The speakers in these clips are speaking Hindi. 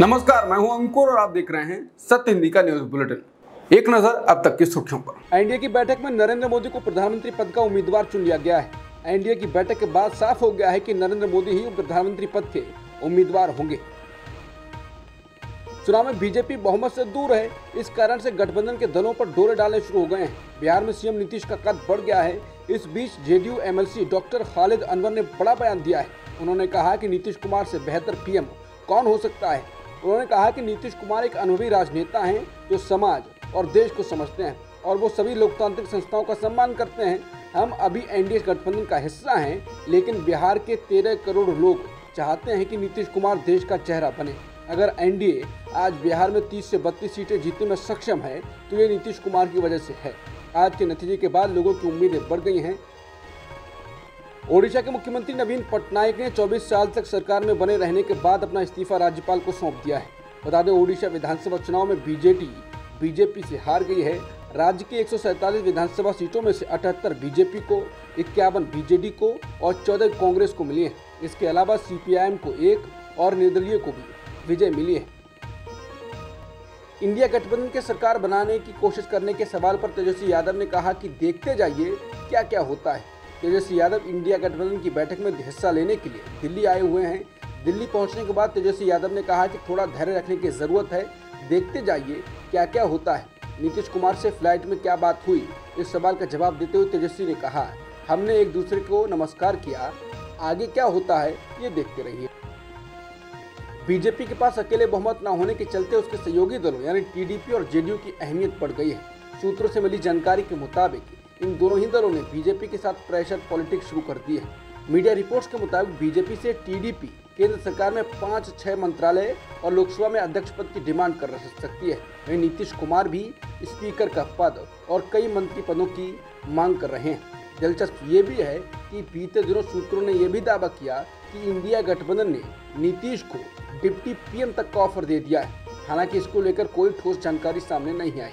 नमस्कार, मैं हूं अंकुर और आप देख रहे हैं सत्य हिंदी का न्यूज बुलेटिन। एक नजर अब तक की सुर्खियों पर। एनडीए की बैठक में नरेंद्र मोदी को प्रधानमंत्री पद का उम्मीदवार चुन लिया गया है। एनडीए की बैठक के बाद साफ हो गया है कि नरेंद्र मोदी ही प्रधानमंत्री पद के उम्मीदवार होंगे। चुनाव में बीजेपी बहुमत से दूर है, इस कारण से गठबंधन के दलों पर डोरे डालने शुरू हो गए हैं। बिहार में सीएम नीतीश का कद बढ़ गया है। इस बीच JDU MLC doctor Khalid Anwar ने बड़ा बयान दिया है। उन्होंने कहा कि नीतीश कुमार से बेहतर पीएम कौन हो सकता है। उन्होंने कहा कि नीतीश कुमार एक अनुभवी राजनेता हैं जो समाज और देश को समझते हैं और वो सभी लोकतांत्रिक संस्थाओं का सम्मान करते हैं। हम अभी एनडीए गठबंधन का हिस्सा हैं, लेकिन बिहार के 13 करोड़ लोग चाहते हैं कि नीतीश कुमार देश का चेहरा बने। अगर एनडीए आज बिहार में 30 से 32 सीटें जीतने में सक्षम है तो ये नीतीश कुमार की वजह से है। आज के नतीजे के बाद लोगों की उम्मीदें बढ़ गई हैं। ओडिशा के मुख्यमंत्री नवीन पटनायक ने 24 साल तक सरकार में बने रहने के बाद अपना इस्तीफा राज्यपाल को सौंप दिया है। बता दें, ओडिशा विधानसभा चुनाव में बीजेपी से हार गई है। राज्य की 147 विधानसभा सीटों में से 78 बीजेपी को, 51 बीजेडी को और 14 कांग्रेस को मिली है। इसके अलावा सीपीआईएम को 1 और निर्दलीय को भी विजय मिली है। इंडिया गठबंधन के सरकार बनाने की कोशिश करने के सवाल पर तेजस्वी यादव ने कहा कि देखते जाइए क्या क्या होता है। तेजस्वी यादव इंडिया गठबंधन की बैठक में हिस्सा लेने के लिए दिल्ली आए हुए हैं। दिल्ली पहुंचने के बाद तेजस्वी यादव ने कहा कि थोड़ा धैर्य रखने की जरूरत है, देखते जाइए क्या क्या होता है। नीतीश कुमार से फ्लाइट में क्या बात हुई, इस सवाल का जवाब देते हुए तेजस्वी ने कहा, हमने एक दूसरे को नमस्कार किया, आगे क्या होता है ये देखते रहिए। बीजेपी के पास अकेले बहुमत न होने के चलते उसके सहयोगी दलों यानी टीडीपी और जेडीयू की अहमियत बढ़ गई है। सूत्रों से मिली जानकारी के मुताबिक इन दोनों ही दलों ने बीजेपी के साथ प्रेशर पॉलिटिक्स शुरू कर दी है। मीडिया रिपोर्ट्स के मुताबिक बीजेपी से टीडीपी केंद्र सरकार में 5-6 मंत्रालय और लोकसभा में अध्यक्ष पद की डिमांड कर सकती है। वहीं नीतीश कुमार भी स्पीकर का पद और कई मंत्री पदों की मांग कर रहे हैं। दिलचस्प ये भी है कि बीते दिनों सूत्रों ने यह भी दावा किया कि इंडिया गठबंधन ने नीतीश को डिप्टी पीएम तक का ऑफर दे दिया है। हालांकि इसको लेकर कोई ठोस जानकारी सामने नहीं आई।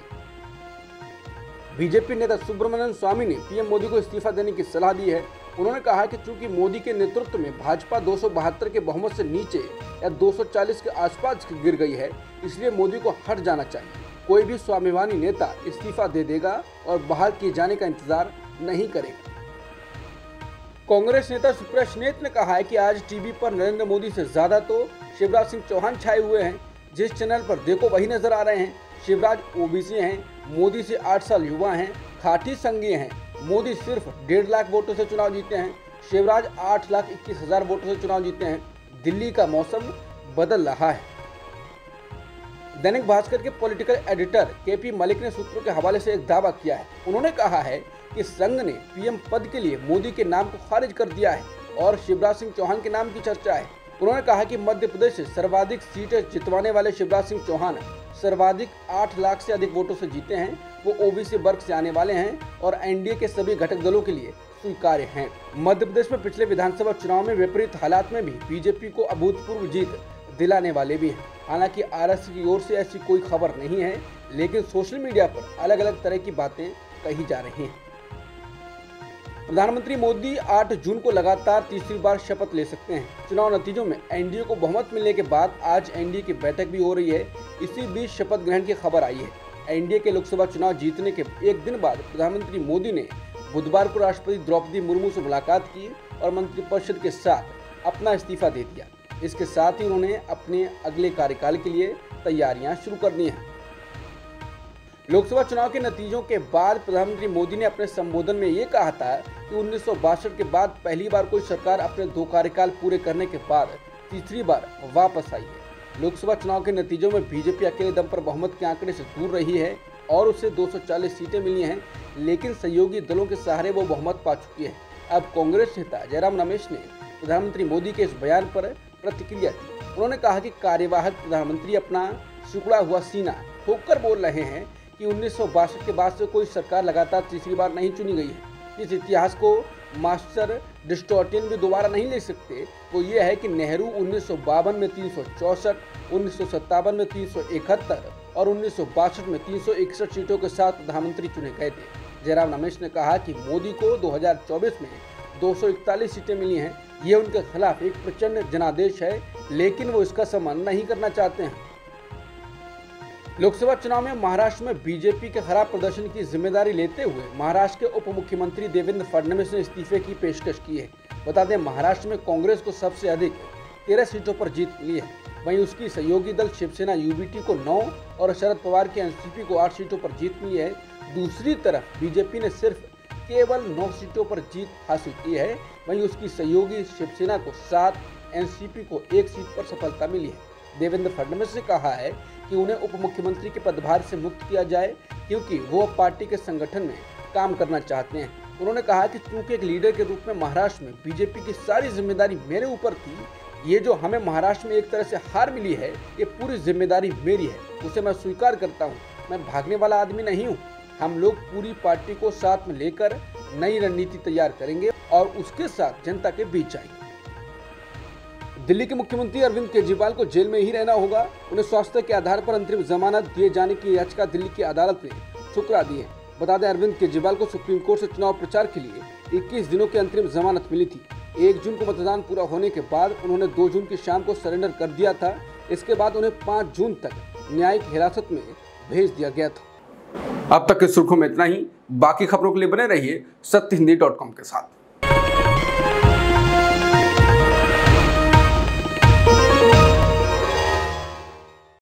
बीजेपी नेता सुब्रमण्यम स्वामी ने पीएम मोदी को इस्तीफा देने की सलाह दी है। उन्होंने कहा कि चूंकि मोदी के नेतृत्व में भाजपा 272 के बहुमत से नीचे या 240 के आसपास गिर गई है, इसलिए मोदी को हट जाना चाहिए। कोई भी स्वाभिमानी नेता इस्तीफा दे देगा और बहाल किए जाने का इंतजार नहीं करेगा। कांग्रेस नेता सुप्रिया सुले ने कहा है कि आज टीवी पर नरेंद्र मोदी से ज्यादा तो शिवराज सिंह चौहान छाए हुए हैं। जिस चैनल पर देखो वही नजर आ रहे हैं। शिवराज ओबीसी हैं, मोदी से 8 साल युवा हैं, खाटी संघीय हैं। मोदी सिर्फ 1.5 लाख वोटों से चुनाव जीते हैं, शिवराज 8,21,000 वोटों से चुनाव जीते हैं। दिल्ली का मौसम बदल रहा है। दैनिक भास्कर के पॉलिटिकल एडिटर केपी मलिक ने सूत्रों के हवाले से एक दावा किया है। उन्होंने कहा है कि संघ ने पीएम पद के लिए मोदी के नाम को खारिज कर दिया है और शिवराज सिंह चौहान के नाम की चर्चा है। उन्होंने कहा कि मध्य प्रदेश से सर्वाधिक सीटें जितवाने वाले शिवराज सिंह चौहान सर्वाधिक 8 लाख से अधिक वोटों से जीते हैं। वो ओबीसी वर्ग से आने वाले हैं और एनडीए के सभी घटक दलों के लिए स्वीकार्य हैं। मध्य प्रदेश में पिछले विधानसभा चुनाव में विपरीत हालात में भी बीजेपी को अभूतपूर्व जीत दिलाने वाले भी हैं। हालांकि आरएसएस की ओर से ऐसी कोई खबर नहीं है, लेकिन सोशल मीडिया पर अलग अलग तरह की बातें कही जा रही हैं। प्रधानमंत्री मोदी 8 जून को लगातार तीसरी बार शपथ ले सकते हैं। चुनाव नतीजों में एनडीए को बहुमत मिलने के बाद आज एनडीए की बैठक भी हो रही है। इसी बीच शपथ ग्रहण की खबर आई है। एनडीए के लोकसभा चुनाव जीतने के एक दिन बाद प्रधानमंत्री मोदी ने बुधवार को राष्ट्रपति द्रौपदी मुर्मू से मुलाकात की और मंत्रिपरिषद के साथ अपना इस्तीफा दे दिया। इसके साथ ही उन्होंने अपने अगले कार्यकाल के लिए तैयारियां शुरू कर दी हैं। लोकसभा चुनाव के नतीजों के बाद प्रधानमंत्री मोदी ने अपने संबोधन में ये कहा था कि 1962 के बाद पहली बार कोई सरकार अपने 2 कार्यकाल पूरे करने के बाद तीसरी बार वापस आई है। लोकसभा चुनाव के नतीजों में बीजेपी अकेले दम पर बहुमत के आंकड़े से दूर रही है और उसे 240 सीटें मिली हैं, लेकिन सहयोगी दलों के सहारे वो बहुमत पा चुकी है। अब कांग्रेस नेता जयराम रमेश ने प्रधानमंत्री मोदी के इस बयान पर प्रतिक्रिया दी। उन्होंने कहा कि कार्यवाहक प्रधानमंत्री अपना सिकुड़ा हुआ सीना ठोककर बोल रहे हैं कि 1962 के बाद से कोई सरकार लगातार तीसरी बार नहीं चुनी गई है। इस इतिहास को मास्टर डिस्टोर्टियन भी दोबारा नहीं ले सकते। वो ये है कि नेहरू 1952 में 364, 1957 में 371 और 1962 में 361 सीटों के साथ प्रधानमंत्री चुने गए थे। जयराम रमेश ने कहा कि मोदी को 2024 में 241 सीटें मिली हैं। ये उनके खिलाफ एक प्रचंड जनादेश है, लेकिन वो इसका सम्मान नहीं करना चाहते हैं। लोकसभा चुनाव में महाराष्ट्र में बीजेपी के खराब प्रदर्शन की जिम्मेदारी लेते हुए महाराष्ट्र के उप मुख्यमंत्री देवेंद्र फडणवीस ने इस्तीफे की पेशकश की है। बता दें, महाराष्ट्र में कांग्रेस को सबसे अधिक 13 सीटों पर जीत मिली है। वहीं उसकी सहयोगी दल शिवसेना यूबीटी को 9 और शरद पवार की एनसीपी को 8 सीटों पर जीत मिली है। दूसरी तरफ बीजेपी ने सिर्फ केवल 9 सीटों पर जीत हासिल की है। वहीं उसकी सहयोगी शिवसेना को 7, एनसीपी को 1 सीट पर सफलता मिली है। देवेंद्र फडणवीस ने कहा है कि उन्हें उप मुख्यमंत्री के पदभार से मुक्त किया जाए, क्योंकि वो अब पार्टी के संगठन में काम करना चाहते हैं। उन्होंने कहा कि चूंकि एक लीडर के रूप में महाराष्ट्र में बीजेपी की सारी जिम्मेदारी मेरे ऊपर थी, ये जो हमें महाराष्ट्र में एक तरह से हार मिली है, ये पूरी जिम्मेदारी मेरी है, उसे मैं स्वीकार करता हूँ। मैं भागने वाला आदमी नहीं हूँ। हम लोग पूरी पार्टी को साथ में लेकर नई रणनीति तैयार करेंगे और उसके साथ जनता के बीच आएंगे। दिल्ली के मुख्यमंत्री अरविंद केजरीवाल को जेल में ही रहना होगा। उन्हें स्वास्थ्य के आधार पर अंतरिम जमानत दिए जाने की याचिका दिल्ली की अदालत ने ठुकरा दी है। बता दें, अरविंद केजरीवाल को सुप्रीम कोर्ट से चुनाव प्रचार के लिए 21 दिनों की अंतरिम जमानत मिली थी। 1 जून को मतदान पूरा होने के बाद उन्होंने 2 जून की शाम को सरेंडर कर दिया था। इसके बाद उन्हें 5 जून तक न्यायिक हिरासत में भेज दिया गया था। अब तक की सुर्खियों में इतना ही। बाकी खबरों के लिए बने रहिए सत्यहिंदी.com के साथ।